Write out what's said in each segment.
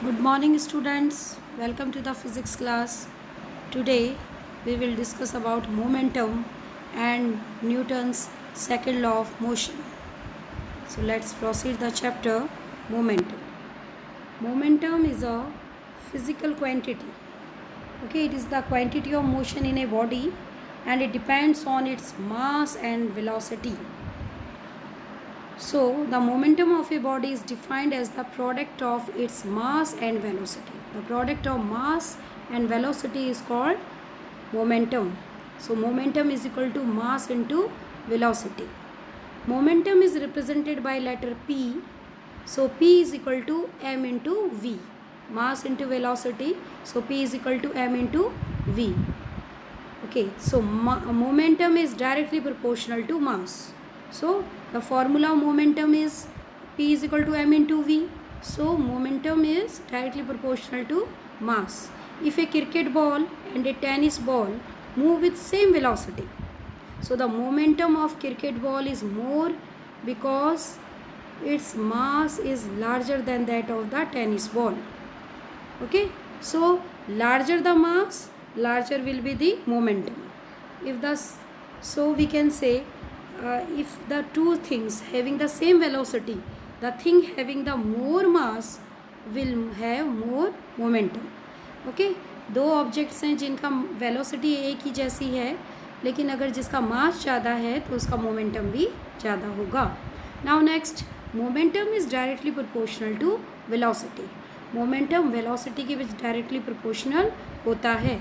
Good morning students, welcome to the physics class. Today we will discuss about momentum and Newton's second law of motion. So let's proceed the chapter momentum. Momentum is a physical quantity. Okay, it is the quantity of motion in a body and it depends on its mass and velocity. So, the momentum of a body is defined as the product of its mass and velocity. The product of mass and velocity is called momentum. So, momentum is equal to mass into velocity. Momentum is represented by letter P. So, P is equal to m into v. Mass into velocity. So, P is equal to m into v. Okay, so momentum is directly proportional to mass. So the formula of momentum is P is equal to m into v. So momentum is directly proportional to mass. If a cricket ball and a tennis ball move with same velocity, so the momentum of cricket ball is more because its mass is larger than that of the tennis ball. Okay, so larger the mass, larger will be the momentum. If the so we can say if the two things having the same velocity, the thing having the more mass will have more momentum. Okay, दो objects हैं जिनका velocity एक ही जैसी है, लेकिन अगर जिसका मास ज़्यादा है तो उसका मोमेंटम भी ज़्यादा होगा. Now next, momentum is directly proportional to velocity. Momentum velocity के बीच डायरेक्टली प्रोपोर्शनल होता है.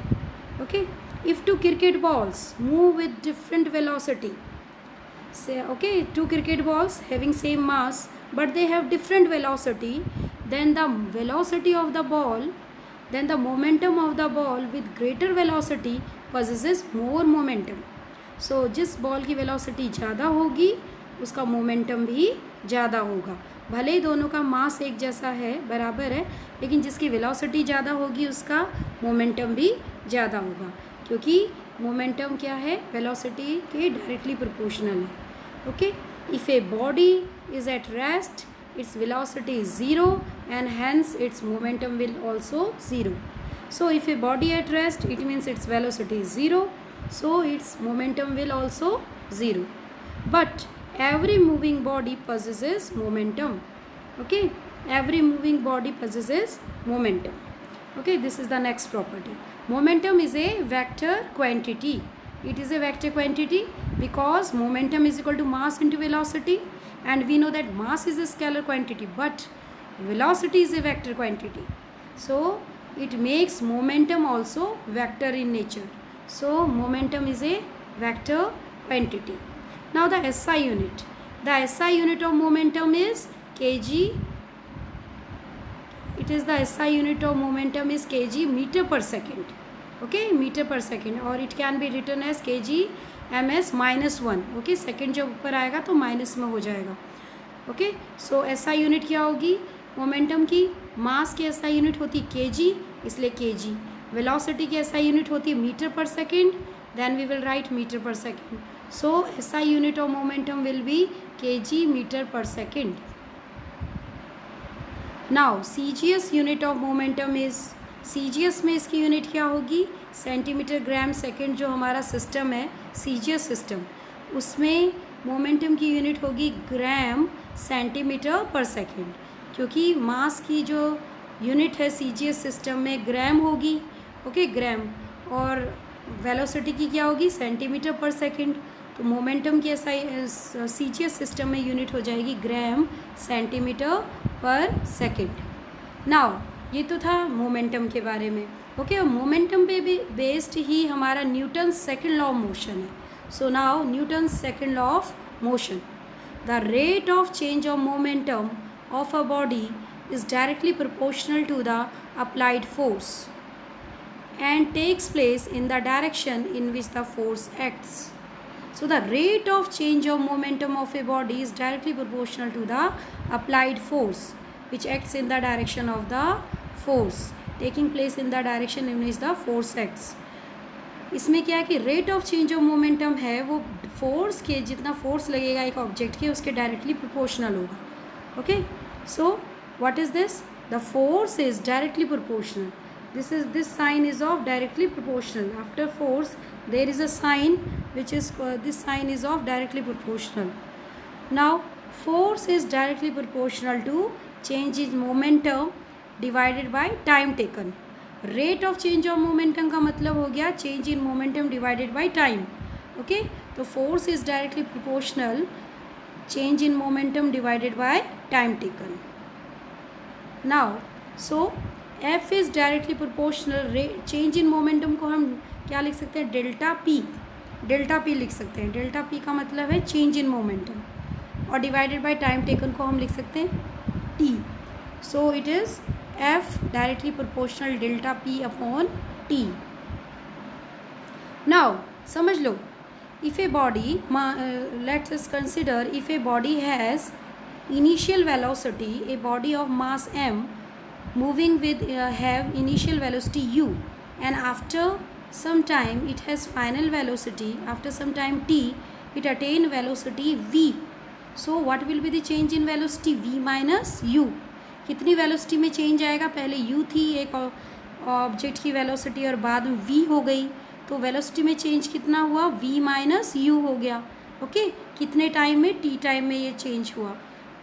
Okay, if two cricket balls move with different velocity, say okay, two cricket balls having same mass but they have different velocity, then the velocity of the ball, then the momentum of the ball with greater velocity possesses more momentum. So जिस ball की velocity ज़्यादा होगी उसका momentum भी ज़्यादा होगा. भले ही दोनों का मास एक जैसा है, बराबर है, लेकिन जिसकी वेलोसिटी ज़्यादा होगी उसका मोमेंटम भी ज़्यादा होगा, क्योंकि मोमेंटम क्या है, वेलोसिटी के डायरेक्टली प्रोपोर्शनल है. Okay, if a body is at rest, its velocity is 0 and hence its momentum will also 0. So if a body at rest, it means its velocity is 0, so its momentum will also 0. But every moving body possesses momentum. Okay, every moving body possesses momentum. Okay, this is the next property. Momentum is a vector quantity. It is a vector quantity because momentum is equal to mass into velocity, and we know that mass is a scalar quantity but velocity is a vector quantity, so it makes momentum also vector in nature. So momentum is a vector quantity. Now the SI unit, the SI unit of momentum is kg. It is the SI unit of momentum is kg, meter per second. Okay, meter per second, or it can be written as kg ms -1. Okay, second जब ऊपर आएगा तो minus में हो जाएगा. Okay, सो SI unit क्या होगी momentum की? मास की एसआई यूनिट होती केजी, इसलिए केजी. वेलोसिटी की एसआई यूनिट होती है metre per second, then we will write metre per second. So SI unit of momentum will be KG metre per second. Now CGS unit of momentum is, CGS में इसकी unit क्या होगी? Centimetre gram second. जो हमारा system है CGS system, उसमें momentum की unit होगी ग्राम सेंटीमीटर पर सेकेंड, क्योंकि मास की जो यूनिट है सीजीएस सिस्टम में ग्राम होगी. ओके, ग्राम, और वेलोसिटी की क्या होगी? सेंटीमीटर पर सेकेंड. तो मोमेंटम की ऐसा सीजीएस सिस्टम में यूनिट हो जाएगी ग्राम सेंटीमीटर पर सेकेंड. नाउ ये तो था मोमेंटम के बारे में. ओके, मोमेंटम पे भी बेस्ड ही हमारा Newton second law of motion है. So now Newton second law of motion, the rate of change of momentum of a body is directly proportional to the applied force and takes place in the direction in which the force acts. So the rate of change of momentum of a body is directly proportional to the applied force which acts in the direction of the force, taking place in the direction in which the force acts. इसमें क्या है कि rate of change of momentum है वो force के, जितना force लगेगा एक ऑब्जेक्ट के उसके डायरेक्टली प्रोपोर्शनल होगा. Okay, so what is this? the force is directly proportional. This sign is of directly proportional. After force there is a sign which is this sign is of directly proportional. Now force is directly proportional to change in momentum divided by time taken. Rate of change of momentum का मतलब हो गया change in momentum divided by time. Okay, तो force is directly proportional change in momentum divided by time taken. Now so F is directly proportional change in momentum को हम क्या लिख सकते हैं, डेल्टा पी लिख सकते हैं. डेल्टा पी का मतलब है चेंज इन मोमेंटम, और डिवाइडेड बाय टाइम टेकन को हम लिख सकते हैं T. So it is F directly proportional delta P upon T. Now समझ लो, if a body let us consider if a body has initial velocity, a body of mass m moving with have initial velocity u, and after some time it has final velocity, after some time t it attain velocity v. So what will be the change in velocity? v minus u. कितनी velocity में change आएगा, पहले u थी एक object की velocity और बाद में v हो गई, तो वेलोसिटी में चेंज कितना हुआ, v माइनस u हो गया. ओके, कितने टाइम में, t टाइम में ये चेंज हुआ.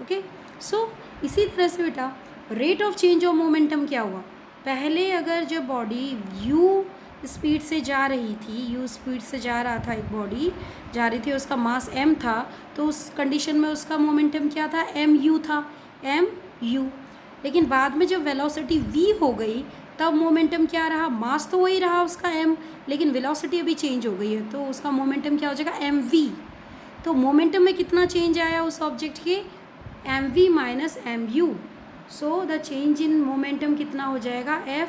ओके, सो इसी तरह से बेटा rate of change of momentum क्या हुआ, पहले अगर जब बॉडी u स्पीड से जा रही थी, u स्पीड से जा रहा था, एक बॉडी जा रही थी, उसका मास m था, तो उस कंडीशन में उसका मोमेंटम क्या था, mu था, mu. लेकिन बाद में जब वेलोसिटी v हो गई तब मोमेंटम क्या रहा, मास तो वही रहा उसका m, लेकिन वेलोसिटी अभी चेंज हो गई है, तो उसका मोमेंटम क्या हो जाएगा, mv. तो मोमेंटम में कितना चेंज आया उस ऑब्जेक्ट के, mv minus mu. So the change in momentum कितना हो जाएगा, f.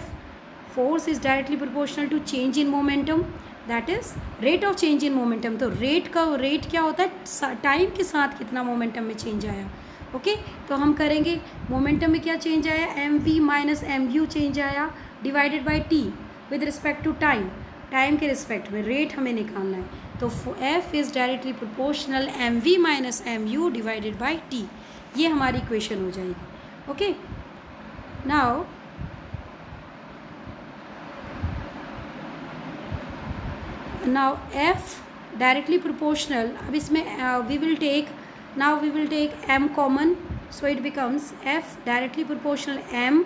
Force is directly proportional to change in momentum, that is rate of change in momentum. तो रेट क्या होता है, टाइम के साथ कितना मोमेंटम में चेंज आया. ओके, तो हम करेंगे मोमेंटम में क्या चेंज आया, M we minus M U change आया divided by T with respect to time के रिस्पेक्ट में रेट हमें निकालना है. तो F is directly proportional M we minus M U divided by T, ये हमारी इक्वेशन हो जाएगी. Okay, now F directly proportional, अब इसमें we will take m common, so it becomes f directly proportional m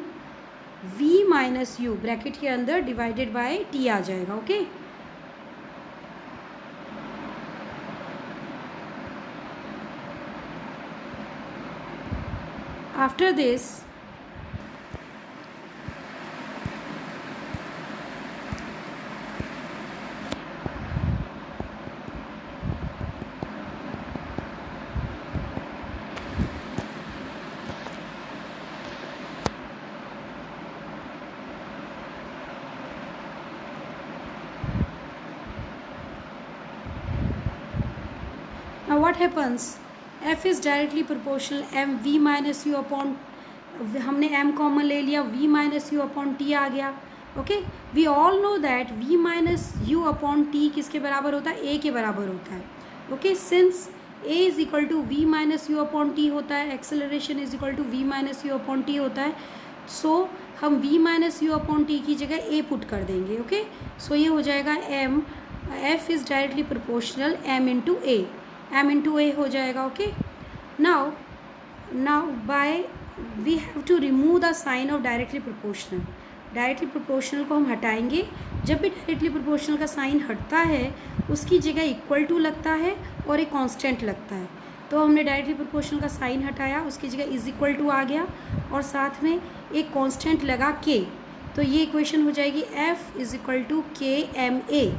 v minus u bracket के अंदर divided by t आ जाएगा. Okay, after this now what happens, f is directly proportional m v minus u upon, हमने m common ले लिया, v minus u upon t आ गया. Okay, we all know that v minus u upon t किसके बराबर होता है, a के बराबर होता है. Okay, since a is equal to v minus u upon t होता है, acceleration is equal to v minus u upon t होता है, सो हम v minus u upon t की जगह a पुट कर देंगे. ओके, सो ये हो जाएगा m, f is directly proportional m into a हो जाएगा. Okay, now by we have to remove the sign of directly proportional को हम हटाएंगे. जब भी डायरेक्टली प्रोपोर्शनल का साइन हटता है उसकी जगह इक्वल टू लगता है और एक कांस्टेंट लगता है. तो हमने डायरेक्टली प्रोपोर्शनल का साइन हटाया, उसकी जगह इज इक्वल टू आ गया और साथ में एक कांस्टेंट लगा k. तो ये इक्वेशन हो जाएगी f इज इक्वल टू के M a.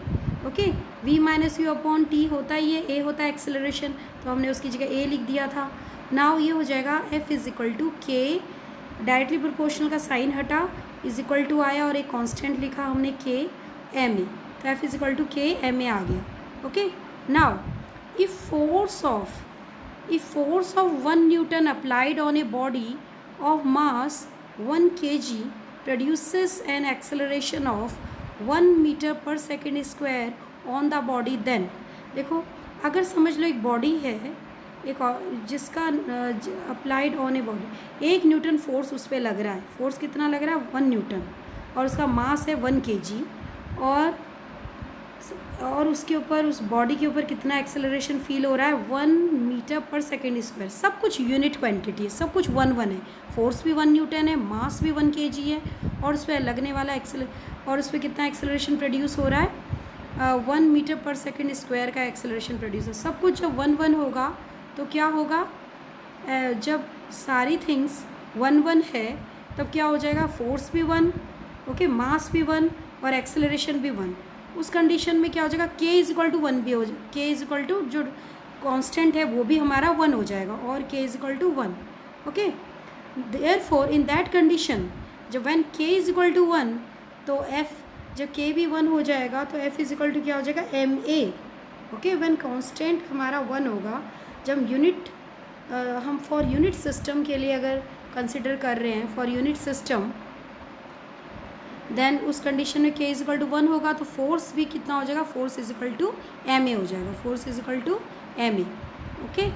Okay, v minus u upon t होता है, ये a होता है एक्सेलरेशन, तो हमने उसकी जगह a लिख दिया था. नाउ ये हो जाएगा f इज इक्वल टू के, डायरेक्टली प्रोपोर्शनल का साइन हटा, इज इक्वल टू आया और एक कांस्टेंट लिखा हमने के एम ए, तो f इज इक्वल टू के एम ए आ गया. Okay, now if force of 1 Newton applied on a body of mass 1 kg produces an acceleration of 1 metre per second square on the body. Then देखो, अगर समझ लो एक body है जिसका applied on a body, 1 Newton force उस पर लग रहा है, फोर्स कितना लग रहा है 1 न्यूटन, और उसका मास है 1 kg, और उसके ऊपर उस बॉडी के ऊपर कितना एक्सेलरेशन फील हो रहा है 1 मीटर पर सेकेंड स्क्वायर। सब कुछ यूनिट क्वांटिटी है, सब कुछ 1 है, फोर्स भी 1 न्यूटन है, मास भी 1 kg है, और उस पर लगने वाला और उस पर कितना एक्सेलरेशन प्रोड्यूस हो रहा है 1 मीटर पर सेकेंड स्क्वायर का एक्सेलरेशन प्रोड्यूस है। सब कुछ जब 1 होगा तो क्या होगा, जब सारी थिंग्स 1 है तब क्या हो जाएगा, फोर्स भी 1, ओके, मास भी 1 और एक्सेलरेशन भी 1। उस कंडीशन में क्या हो जाएगा, k = 1 भी हो जाएगा, k = जो कांस्टेंट है वो भी हमारा 1 हो जाएगा, और k = 1, okay. Therefore in that condition जब व्हेन k = 1 तो f, जब k भी 1 हो जाएगा तो f = क्या हो जाएगा ma, ओके। व्हेन कांस्टेंट हमारा 1 होगा, जब यूनिट हम फॉर यूनिट सिस्टम के लिए अगर कंसिडर कर रहे हैं, फॉर यूनिट सिस्टम, देन उस कंडीशन में k = 1 होगा तो फोर्स भी कितना हो जाएगा, फोर्स = ma हो जाएगा, force = ma, okay.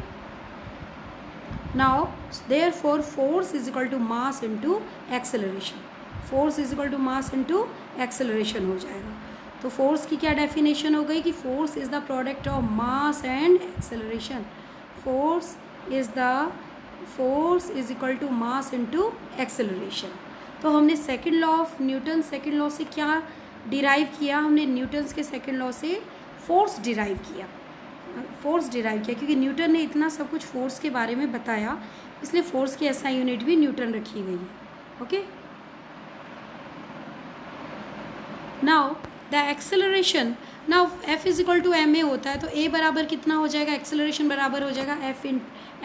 Now therefore force = मास इंटू एक्सेलरेशन, फोर्स = मास इंटू एक्सेलरेशन हो जाएगा। तो फोर्स की क्या डेफिनेशन हो गई कि force is the product of mass and acceleration, force is equal to mass into acceleration. तो हमने second law of Newton, second law से क्या डिराइव किया, हमने न्यूटन्स के सेकेंड लॉ से फोर्स डिराइव किया, क्योंकि न्यूटन ने इतना सब कुछ फोर्स के बारे में बताया, इसलिए फोर्स की SI यूनिट भी न्यूटन रखी गई है, okay. Now the acceleration, now F = ma होता है तो a बराबर कितना हो जाएगा, एक्सेलरेशन बराबर हो जाएगा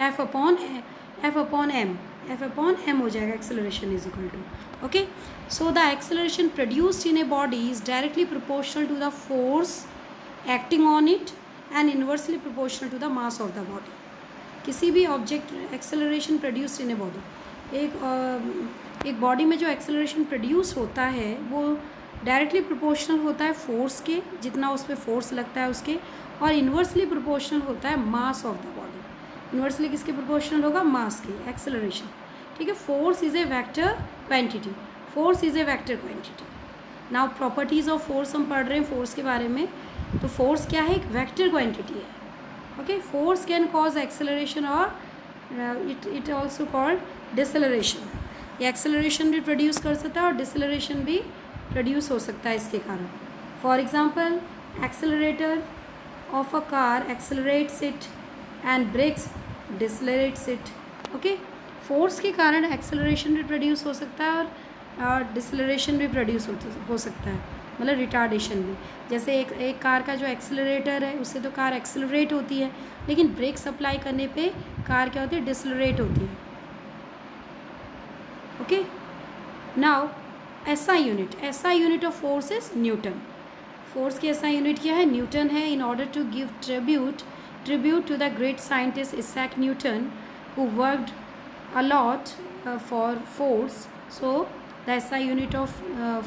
F अपॉन m हो जाएगा, acceleration = okay. So the acceleration produced in a body is directly proportional to the force acting on it and inversely proportional to the mass of the body. किसी भी object acceleration produced in a body, एक body में जो acceleration produce होता है वो directly proportional होता है फोर्स के, जितना उस पर फोर्स लगता है उसके, और इन्वर्सली प्रोपोर्शनल होता है मास ऑफ द बॉडी। इन्वर्सली किसके प्रोपोर्शनल होगा, मास के, एक्सेलरेशन, ठीक है। Force is a vector quantity, force is a vector quantity. Now properties of force हम पढ़ रहे हैं फोर्स के बारे में, तो फोर्स क्या है, एक वेक्टर क्वांटिटी है, okay. Force can cause acceleration और इट ऑल्सो कॉल्ड डिसलरेशन, ये एक्सेलरेशन भी प्रोड्यूस कर सकता है और डिसलरेशन भी प्रोड्यूस हो सकता है इसके कारण। For example, accelerator of a car accelerates it and brakes decelerates it, okay. Force के कारण एक्सेलरेशन भी प्रोड्यूस हो सकता है और डिसलरेशन भी प्रोड्यूस हो सकता है, मतलब रिटार्डेशन भी। जैसे एक कार का जो एक्सेलरेटर है उससे तो कार एक्सेलरेट होती है, लेकिन ब्रेक सप्लाई करने पे कार क्या होती है, डिसलरेट होती है, okay. Now SI unit of force is Newton, force की SI यूनिट क्या है, न्यूटन है। In order to give tribute to the great scientist Isaac Newton, who worked a lot for force, so the SI unit of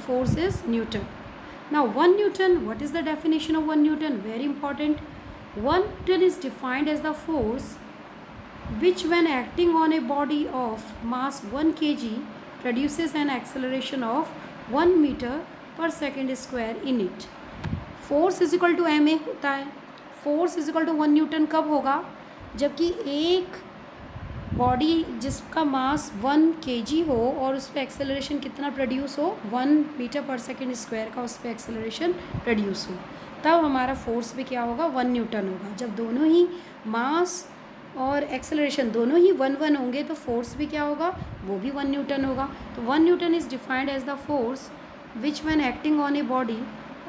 force is Newton. Now 1 Newton, what is the definition of 1 Newton? Very important. 1 Newton is defined as the force which when acting on a body of mass 1 kg produces an acceleration of 1 meter per second square in it. Force = ma होता है, force = 1 Newton कब होगा, जबकि एक body जिसका मास 1 kg हो और उस पर एक्सेलरेशन कितना प्रोड्यूस हो, 1 मीटर पर सेकेंड स्क्वायर का उस पर एक्सेलरेशन प्रोड्यूस हो, तब हमारा फोर्स भी क्या होगा, 1 न्यूटन होगा। जब दोनों ही मास और एक्सेलरेशन दोनों ही 1 होंगे तो फोर्स भी क्या होगा, वो भी 1 न्यूटन होगा। तो 1 Newton is defined as the force which when acting on a body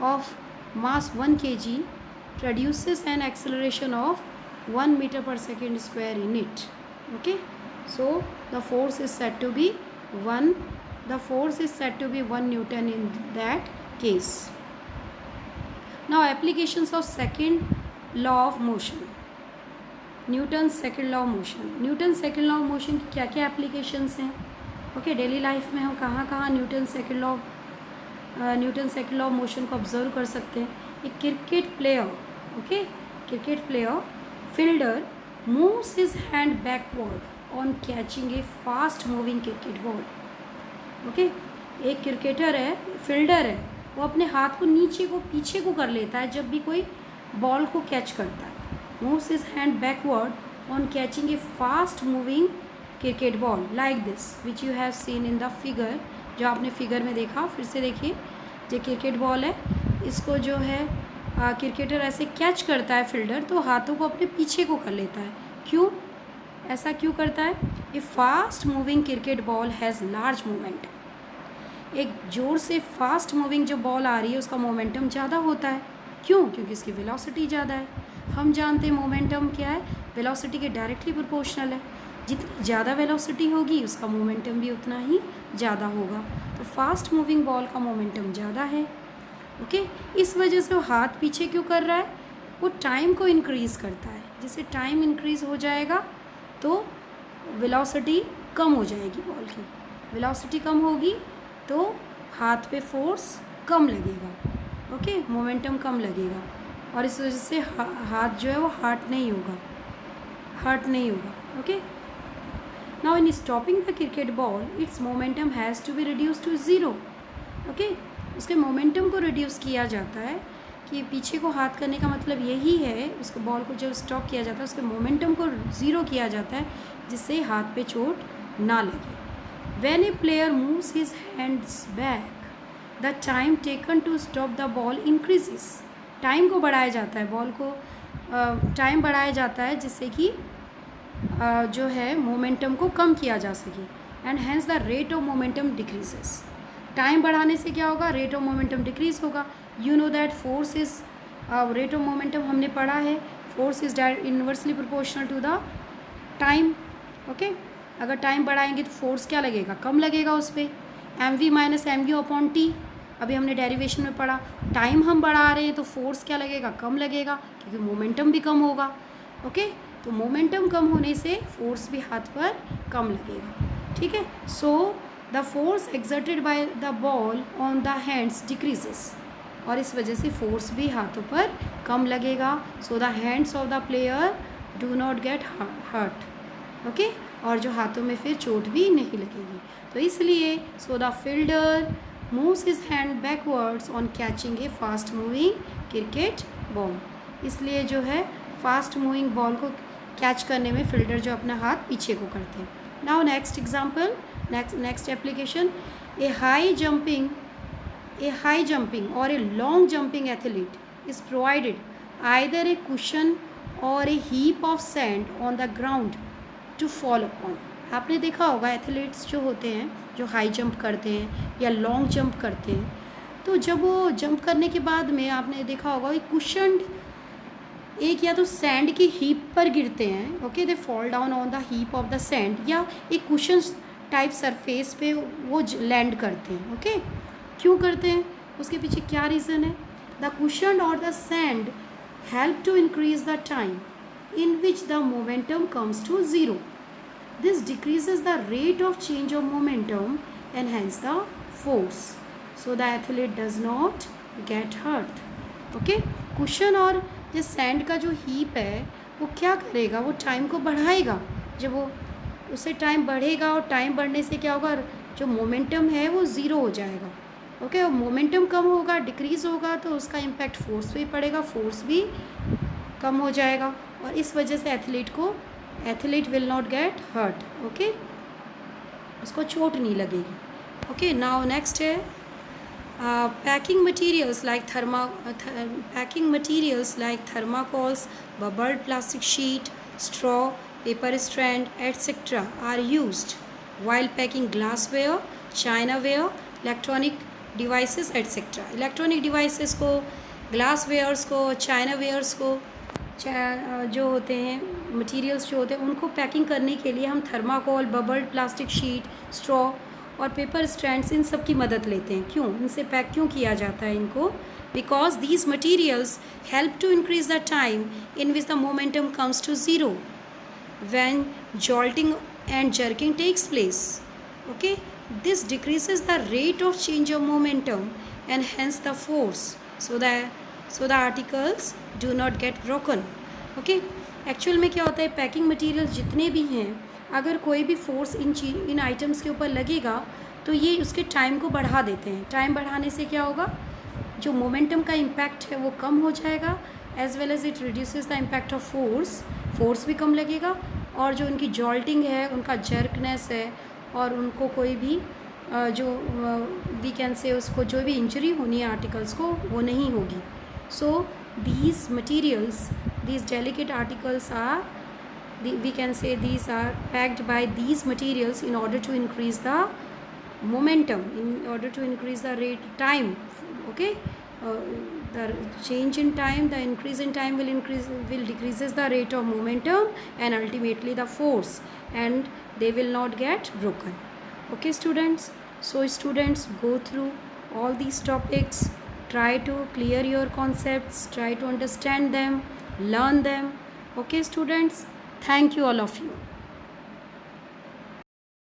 of mass 1 kg produces an acceleration of 1 meter per second square in it, okay. So the force is said to be 1 Newton in that case. Now applications of second law of motion, Newton's second law of motion। Newton's second law of motion की क्या क्या applications हैं, okay। Daily life में हम कहाँ कहाँ Newton second law of motion को observe कर सकते हैं। एक cricket player, okay, cricket player fielder moves his hand backward on catching a fast moving cricket ball. Okay, एक क्रिकेटर है, फील्डर है, वो अपने हाथ को नीचे को पीछे को कर लेता है जब भी कोई बॉल को कैच करता है. moves his hand backward on catching a fast moving cricket ball like this which you have seen in the figure. जो आपने फिगर में देखा, फिर से देखिए. जो क्रिकेट बॉल है, इसको जो है क्रिकेटर ऐसे कैच करता है फील्डर, तो हाथों को अपने पीछे को कर लेता है. क्यों ऐसा क्यों करता है? A fast moving cricket ball has large moment. एक जोर से फास्ट मूविंग जो बॉल आ रही है उसका मोमेंटम ज़्यादा होता है. क्यों? क्योंकि इसकी वेलोसिटी ज़्यादा है. हम जानते हैं मोमेंटम क्या है, वेलोसिटी के डायरेक्टली प्रोपोर्शनल है. जितनी ज़्यादा वेलोसिटी होगी उसका मोमेंटम भी उतना ही ज़्यादा होगा. तो फास्ट मूविंग बॉल का मोमेंटम ज़्यादा है. ओके, इस वजह से वो हाथ पीछे क्यों कर रहा है? वो टाइम को इंक्रीज़ करता है. जिससे टाइम इंक्रीज़ हो जाएगा तो वेलोसिटी कम हो जाएगी. बॉल की वेलोसिटी कम होगी तो हाथ पे फोर्स कम लगेगा. ओके, मोमेंटम कम लगेगा और इस वजह से हाथ जो है वो हर्ट नहीं होगा. Okay, now in stopping the cricket ball its momentum has to be reduce to zero. Okay, उसके मोमेंटम को रिड्यूस किया जाता है कि पीछे को हाथ करने का मतलब यही है. उसको बॉल को जब स्टॉप किया जाता है उसके मोमेंटम को ज़ीरो किया जाता है जिससे हाथ पे चोट ना लगे. When a player moves his hands back the time taken to stop the ball increases. Time को बढ़ाया जाता है, बॉल को टाइम बढ़ाया जाता है जिससे कि जो है मोमेंटम को कम किया जा सके. And hence the rate of momentum decreases. Time बढ़ाने से क्या होगा? रेट ऑफ मोमेंटम डिक्रीज होगा. You know that force is rate of momentum हमने पढ़ा है, force is inversely proportional to the time. Okay, अगर टाइम बढ़ाएंगे तो फोर्स क्या लगेगा? कम लगेगा उस पर. M we minus M u upon t, अभी हमने डेरिवेशन में पढ़ा. टाइम हम बढ़ा रहे हैं तो फोर्स क्या लगेगा? कम लगेगा क्योंकि मोमेंटम भी कम होगा. ओके, तो मोमेंटम कम होने से फोर्स भी हाथ पर कम लगेगा. ठीक है, so the force exerted by the ball on the hands decreases. और इस वजह से फोर्स भी हाथों पर कम लगेगा. So the hands of the player do not get hurt. Okay, और जो हाथों में फिर चोट भी नहीं लगेगी. तो इसलिए so the fielder moves his hand backwards on catching A fast moving cricket ball. इसलिए जो है फास्ट मूविंग बॉल को कैच करने में फील्डर जो अपना हाथ पीछे को करते हैं. Now next example, next application. A high jumping or a long jumping athlete is provided either a cushion or a heap of sand on the ground to fall upon. आपने देखा होगा एथलीट्स जो होते हैं जो हाई जंप करते हैं या लॉन्ग जंप करते हैं, तो जब वो जंप करने के बाद में आपने देखा होगा एक कुशन, एक या तो सैंड की हीप पर गिरते हैं. Okay, they fall down on the heap of the sand, या एक कुशन टाइप सरफेस पे वो लैंड करते हैं. ओके, क्यों करते हैं? उसके पीछे क्या रीज़न है? द कुशन और the sand help to increase the time in which the momentum comes to zero. This decreases the rate of change of momentum and hence the force. So the athlete does not get hurt. Okay? Cushion और ये sand का जो heap है वो क्या करेगा? वो time को बढ़ाएगा. जब वो उससे टाइम बढ़ेगा और टाइम बढ़ने से क्या होगा? जो मोमेंटम है वो ज़ीरो हो जाएगा. ओके, और मोमेंटम कम होगा, डिक्रीज़ होगा तो उसका इम्पैक्ट फोर्स पे पड़ेगा, फोर्स भी कम हो जाएगा और इस वजह से athlete will not get hurt. Okay, उसको चोट नहीं लगेगी. ओके, नाउ नेक्स्ट है packing materials like thermocols, bubbled plastic sheet, straw, paper strand etcetera are used while packing glassware, chinaware, electronic devices etcetera. Electronic devices को, glasswares को, chinawares को, जो होते हैं मटेरियल्स जो होते हैं उनको पैकिंग करने के लिए हम thermocol, bubbled plastic sheet, straw और पेपर स्ट्रैंड्स इन सब की मदद लेते हैं. क्यों इनसे पैक क्यों किया जाता है इनको? Because these materials help to increase the time in which the momentum comes to zero when jolting and jerking takes place. Okay, this decreases the rate of change of momentum and hence the force, so the articles do not get broken. Okay. Actual में क्या होता है, packing material जितने भी हैं, अगर कोई भी फोर्स इन आइटम्स के ऊपर लगेगा तो ये उसके टाइम को बढ़ा देते हैं। टाइम बढ़ाने से क्या होगा, जो मोमेंटम का इम्पैक्ट है वो कम हो जाएगा, as well as it reduces the impact of force भी कम लगेगा, और जो उनकी जॉल्टिंग है, उनका जर्कनेस है, और उनको कोई भी जो वी कैन से उसको जो भी इंजरी होनी है आर्टिकल्स को, वो नहीं होगी। सो these materials, these delicate articles are we can say these are packed by these materials in order to increase the momentum, in order to increase the rate time. Okay, the change in time, the increase in time will decreases the rate of momentum and ultimately the force, and they will not get broken. Okay students, so students, go through all these topics, try to clear your concepts, try to understand them, learn them. Okay students, thank you all of you.